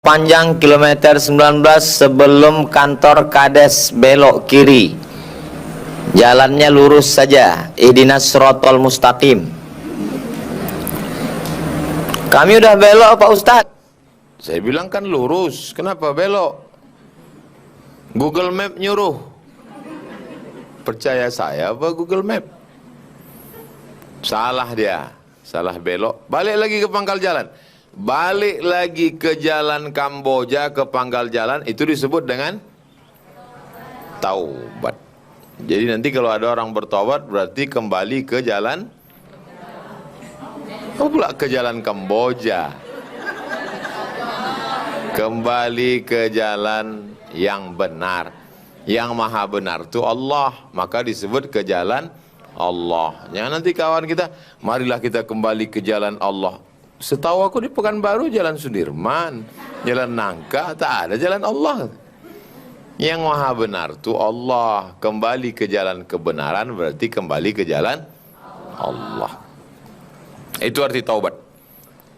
Panjang kilometer 19 sebelum kantor Kades, belok kiri. Jalannya lurus saja. Ihdinas siratal mustaqim. Kami udah belok Pak Ustadz. Saya bilang kan lurus, kenapa belok? Google Map nyuruh. Percaya saya apa Google Map? Salah dia, salah belok. Balik lagi ke pangkal jalan. Balik lagi ke jalan Kamboja, ke pangkal jalan, itu disebut dengan taubat. Jadi nanti kalau ada orang bertobat berarti kembali ke jalan, pula ke jalan Kamboja. Kembali ke jalan yang benar. Yang maha benar itu Allah, maka disebut ke jalan Allah. Jangan nanti kawan kita, marilah kita kembali ke jalan Allah. Setahu aku di Pekanbaru jalan Sudirman, jalan Nangka, tak ada jalan Allah. Yang maha benar itu Allah. Kembali ke jalan kebenaran berarti kembali ke jalan Allah. Itu arti taubat.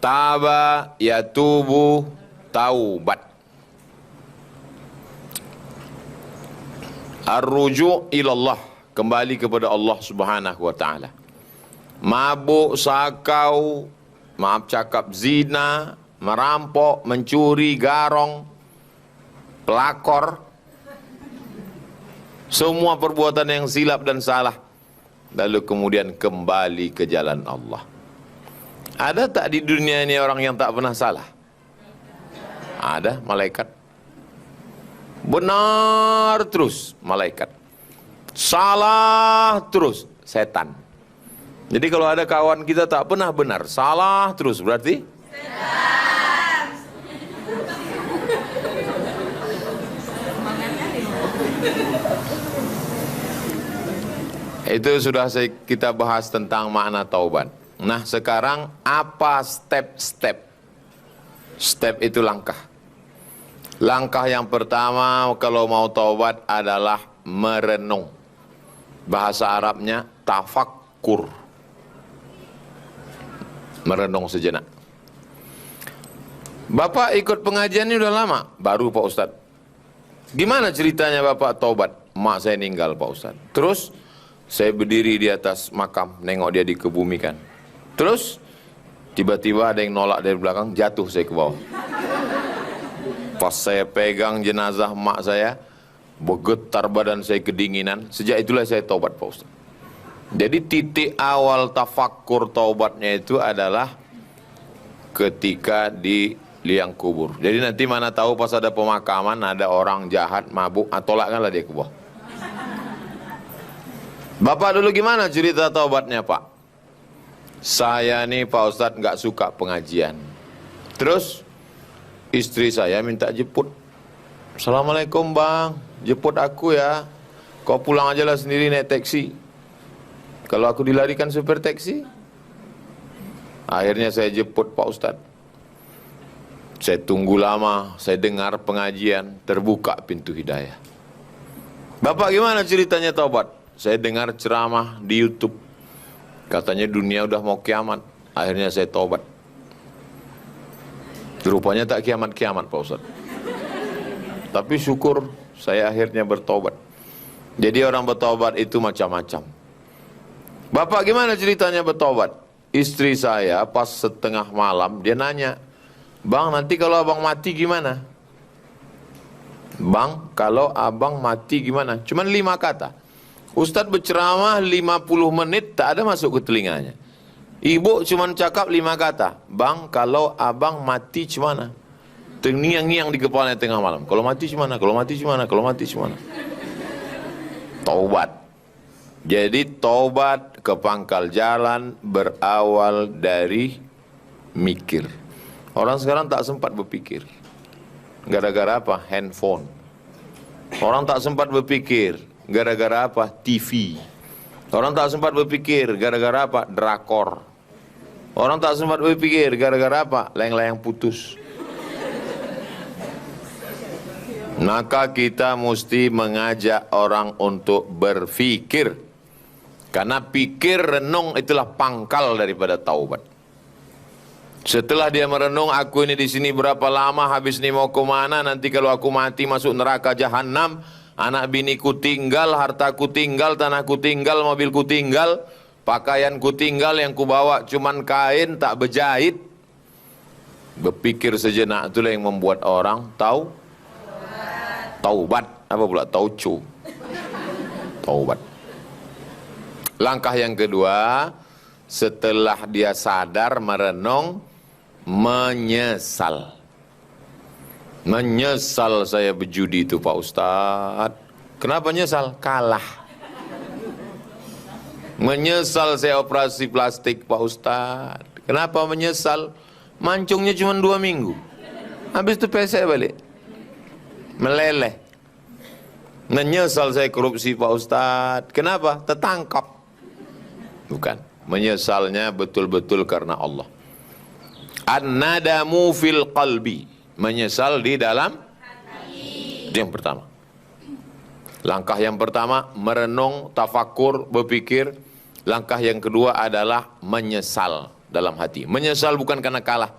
Taba yatubu taubat. Ar-ruju' ilallah, kembali kepada Allah Subhanahu wa taala. Mabuk, sakau, maaf cakap, zina, merampok, mencuri, garong, pelakor, semua perbuatan yang silap dan salah, lalu kemudian kembali ke jalan Allah. Ada tak di dunia ini orang yang tak pernah salah? Ada, malaikat. Benar terus, malaikat. Salah terus, setan. Jadi kalau ada kawan kita tak pernah benar, salah terus, berarti setan. Itu sudah kita bahas tentang makna taubat. Nah sekarang apa step-step? Step itu langkah. Langkah yang pertama kalau mau taubat adalah merenung. Bahasa Arabnya tafakkur. Merenung sejenak. Bapak ikut pengajian ini udah lama? Baru Pak Ustadz. Gimana ceritanya Bapak taubat? Mak saya meninggal Pak Ustadz. Terus saya berdiri di atas makam, nengok dia dikebumikan. Terus tiba-tiba ada yang nolak dari belakang, jatuh saya ke bawah. Pas saya pegang jenazah mak saya, bergetar badan saya kedinginan. Sejak itulah saya taubat Pak Ustadz. Jadi titik awal tafakkur taubatnya itu adalah ketika di liang kubur. Jadi nanti mana tahu pas ada pemakaman ada orang jahat, mabuk, tolakkanlah dia ke bawah. Bapak dulu gimana cerita taubatnya Pak? Saya nih Pak Ustadz nggak suka pengajian. Terus istri saya minta jemput. Assalamualaikum bang, jemput aku ya. Kau pulang aja lah sendiri naik taksi. Kalau aku dilarikan supir taksi. Akhirnya saya jemput Pak Ustadz. Saya tunggu lama, saya dengar pengajian, terbuka pintu hidayah. Bapak gimana ceritanya taubat? Saya dengar ceramah di YouTube. Katanya dunia udah mau kiamat. Akhirnya saya taubat. Rupanya tak kiamat-kiamat Pak Ustadz. Tapi syukur saya akhirnya bertobat. Jadi orang bertobat itu macam-macam. Bapak gimana ceritanya bertobat? Istri saya pas setengah malam dia nanya, bang nanti kalau abang mati gimana? Bang kalau abang mati gimana? Cuman 5 kata. Ustadz berceramah 50 menit tak ada masuk ke telinganya. Ibu cuman cakap 5 kata. Bang kalau abang mati gimana? Terngiang-ngiang di kepalanya tengah malam. Kalau mati gimana? Kalau mati gimana? Kalau mati gimana? Taubat. Jadi taubat ke pangkal jalan berawal dari mikir. Orang sekarang tak sempat berpikir. Gara-gara apa? Handphone. Orang tak sempat berpikir. Gara-gara apa? TV. Orang tak sempat berpikir. Gara-gara apa? Drakor. Orang tak sempat berpikir. Gara-gara apa? Layang-layang putus. Maka kita mesti mengajak orang untuk berpikir. Karena pikir renung itulah pangkal daripada taubat. Setelah dia merenung, aku ini di sini berapa lama, habis ini mau kemana, nanti kalau aku mati masuk neraka jahanam, anak biniku tinggal, hartaku tinggal, tanahku tinggal, mobilku tinggal, pakaianku tinggal, yang kubawa cuman kain tak berjahit. Berpikir sejenak, itulah yang membuat orang taubat. Apa pula tauco? Taubat. Langkah yang kedua, setelah dia sadar, merenung, menyesal. Menyesal saya berjudi itu Pak Ustadz. Kenapa nyesal? Kalah. Menyesal saya operasi plastik Pak Ustadz. Kenapa menyesal? Mancungnya cuma 2 minggu. Habis itu pesek balik. Meleleh. Menyesal saya korupsi Pak Ustadz. Kenapa? Tertangkap. Bukan. Menyesalnya betul-betul karena Allah. An-nadamu fil qalbi. Menyesal di dalam hati. Itu yang pertama. Langkah yang pertama, merenung, tafakur, berpikir. Langkah yang kedua adalah menyesal dalam hati. Menyesal bukan karena kalah.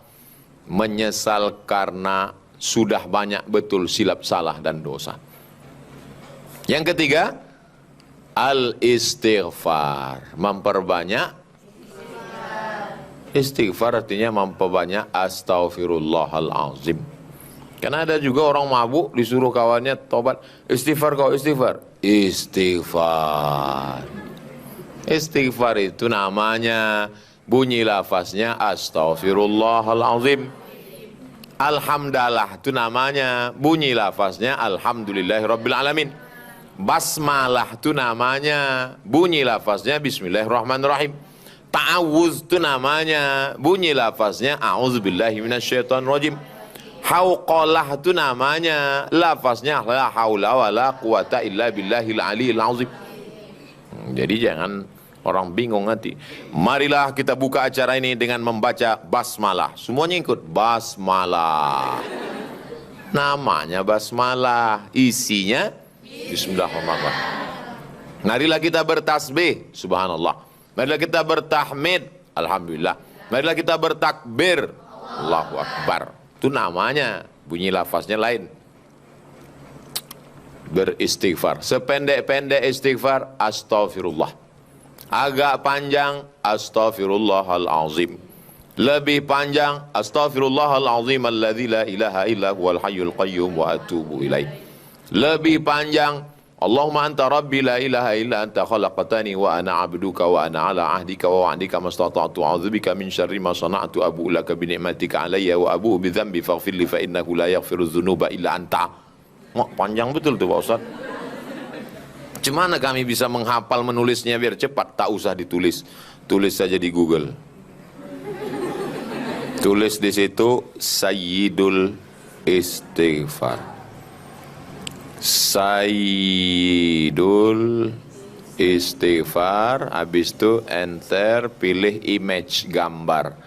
Menyesal karena sudah banyak betul silap salah dan dosa. Yang ketiga, al-istighfar. Memperbanyak istighfar, artinya memperbanyak astaghfirullahalazim. Karena ada juga orang mabuk disuruh kawannya tobat, istighfar kau istighfar. Istighfar. Istighfar itu namanya, bunyi lafaznya astaghfirullahalazim. Alhamdulillah itu namanya, bunyi lafaznya alhamdulillahirabbil alamin. Basmalah itu namanya, bunyi lafaznya bismillahirrahmanirrahim. Ta'awuz itu namanya, bunyi lafaznya a'udzubillahi minasyaitonirrajim. Hauqalah itu namanya, lafaznya la haula wala quwata illa billahil aliyil azim. Jadi jangan orang bingung nanti. Marilah kita buka acara ini dengan membaca basmalah. Semuanya ikut basmalah. Namanya basmalah, isinya bismillahirrahmanirrahim. Marilah kita bertasbih, subhanallah. Marilah kita bertahmid, alhamdulillah. Marilah kita bertakbir, Allahu Akbar. Itu namanya, bunyi lafaznya lain. Beristighfar. Sependek-pendek istighfar, astaghfirullah. Agak panjang, astaghfirullahalazim. Lebih panjang, astaghfirullahalazim alladzi la ilaha illa huwal hayyul qayyum wa atubu ilaih. Lebih panjang, Allahumma anta rabbi la ilaha illa anta khalaqtani wa ana abduka wa ana ala ahdika wa wa'dika mastata'tu a'udzubika min syarri ma sana'tu abu'u laka bi ni'matika alayya wa abu'u bi dzambi faghfir li fa innahu la yaghfiru dzunuba illa anta. Panjang betul tuh Pak Ustaz. Gimana kami bisa menghafal menulisnya biar cepat? Tak usah ditulis. Tulis saja di Google. Tulis di situ Sayyidul Istighfar. Sayyidul Istighfar, habis itu enter, pilih image, gambar.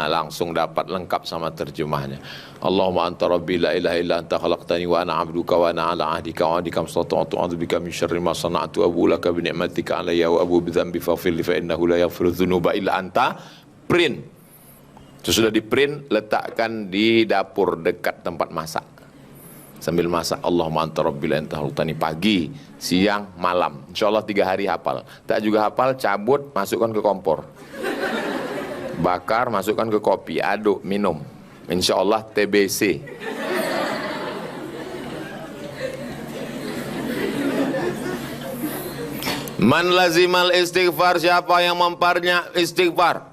Langsung dapat lengkap sama terjemahnya. Allahumma anta rabbi la ilaha illa anta khalaqtani wa ana abduka wa ana ala ahdika wa ahdika mastata'tu a'udzubika min syarri ma sana'tu abu'u laka bi ni'matika alayya wa abu'u bi dzambi faghfir li fa innahu la yaghfiru dzunuba illa anta. Print. Sesudah di print, letakkan di dapur dekat tempat masak. Sambil masak, Allahumma anta rabbil anta khalaqtani, pagi, siang, malam. Insyaallah 3 hari hafal. Tak juga hafal, cabut, masukkan ke kompor. Bakar, masukkan ke kopi, aduk, minum. Insyaallah TBC. Man lazimal istighfar, siapa yang memperbanyak istighfar,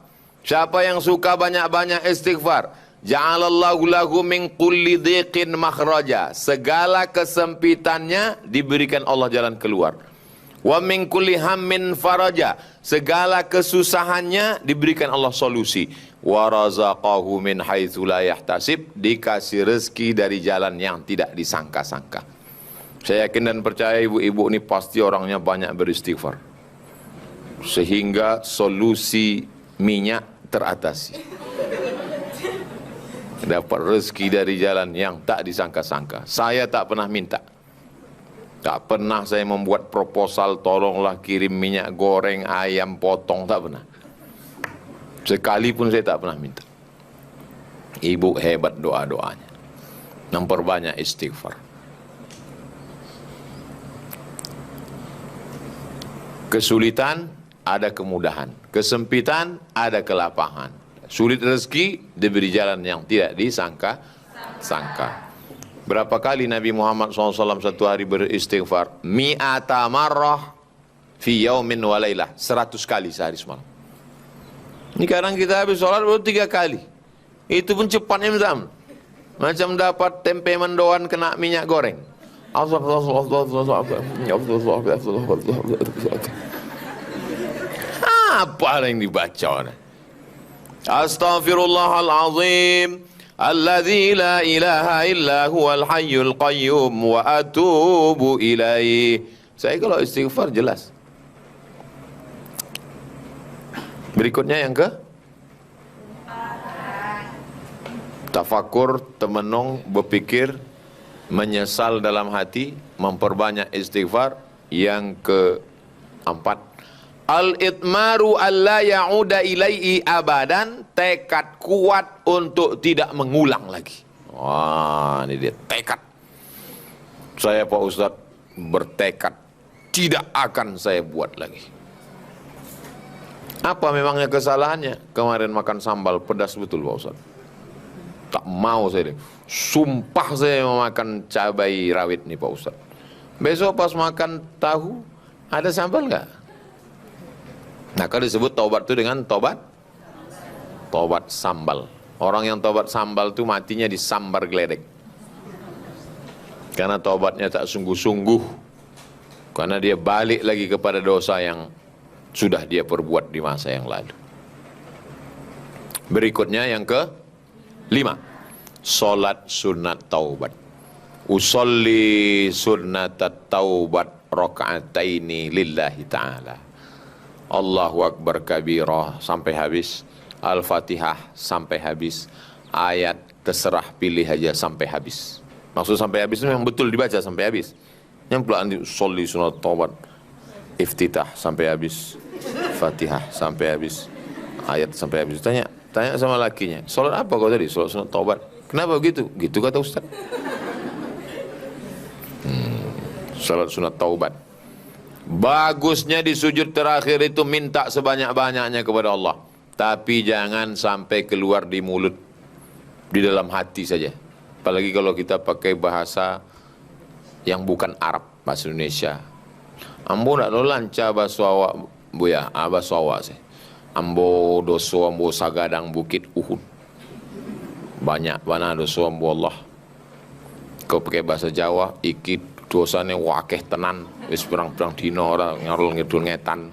siapa yang suka banyak-banyak istighfar, ja'alallahu lahu min kulli dhiqin makhraja, segala kesempitannya diberikan Allah jalan keluar. Wa min kulli hammin faraja, segala kesusahannya diberikan Allah solusi. Wa razaqahu min haitsu la yahtasib, dikasih rezeki dari jalan yang tidak disangka-sangka. Saya yakin dan percaya ibu-ibu ini pasti orangnya banyak beristighfar, sehingga solusi minyak teratasi. Dapat rezeki dari jalan yang tak disangka-sangka. Saya tak pernah minta. Tak pernah saya membuat proposal, tolonglah kirim minyak goreng, ayam potong, tak pernah. Sekalipun saya tak pernah minta. Ibu hebat doa-doanya, memperbanyak istighfar. Kesulitan ada kemudahan, kesempitan ada kelapangan. Sulit rezeki diberi jalan yang tidak disangka-sangka. Berapa kali Nabi Muhammad SAW satu hari beristighfar? Mi'ata marrah fi yaumin wa laylah. 100 kali sehari semalam. Ini kadang kita habis sholat baru 3 kali. Itu pun cepatnya macam dapat tempe mendoan kena minyak goreng. Apa yang dibaca? Astaghfirullahalazim alladzi la ilaha illa huwal hayyul qayyum wa atubu ilaih. Saya kalau istighfar jelas. Berikutnya yang ke tafakur, temenung, berpikir, menyesal dalam hati, memperbanyak istighfar. Yang keempat, al-itmaru alla ya'uda ilaihi abadan, tekad kuat untuk tidak mengulang lagi. Wah, ini dia tekad. Saya Pak Ustadz bertekad tidak akan saya buat lagi. Apa memangnya kesalahannya? Kemarin makan sambal pedas betul Pak Ustadz. Tak mau saya deh. Sumpah saya mau makan cabai rawit nih Pak Ustadz. Besok pas makan tahu, ada sambal nggak? Nah, kalau disebut taubat itu dengan tobat sambal. Orang yang tobat sambal itu matinya disambar geledek. Karena taubatnya tak sungguh-sungguh. Karena dia balik lagi kepada dosa yang sudah dia perbuat di masa yang lalu. Berikutnya yang ke-5, salat sunat taubat. Usolli sunnatat taubat raka'ataini lillahi ta'ala. Allahu Akbar kabirah sampai habis, Al-Fatihah sampai habis, ayat terserah pilih aja sampai habis. Maksud sampai habis itu memang betul dibaca sampai habis. Yang pelan usolli sunat taubat, iftitah sampai habis, Fatihah sampai habis, ayat sampai habis. Tanya sama lakinya, sholat apa kau tadi? Sholat sunat taubat. Kenapa begitu? Gitu kata Ustaz. Sholat sunat taubat. Bagusnya di sujud terakhir itu minta sebanyak-banyaknya kepada Allah. Tapi jangan sampai keluar di mulut, di dalam hati saja. Apalagi kalau kita pakai bahasa yang bukan Arab, bahasa Indonesia. Ambo nak lancar bahasa awak, buya, bahasa awak sih. Ambo doso, ambo sagadang bukit Uhud. Banyak mana doso ambo Allah. Kau pakai bahasa Jawa, ikit dosanya wakeh tenan. Wis perang-perang dino orang ngarul ngidul ngetan.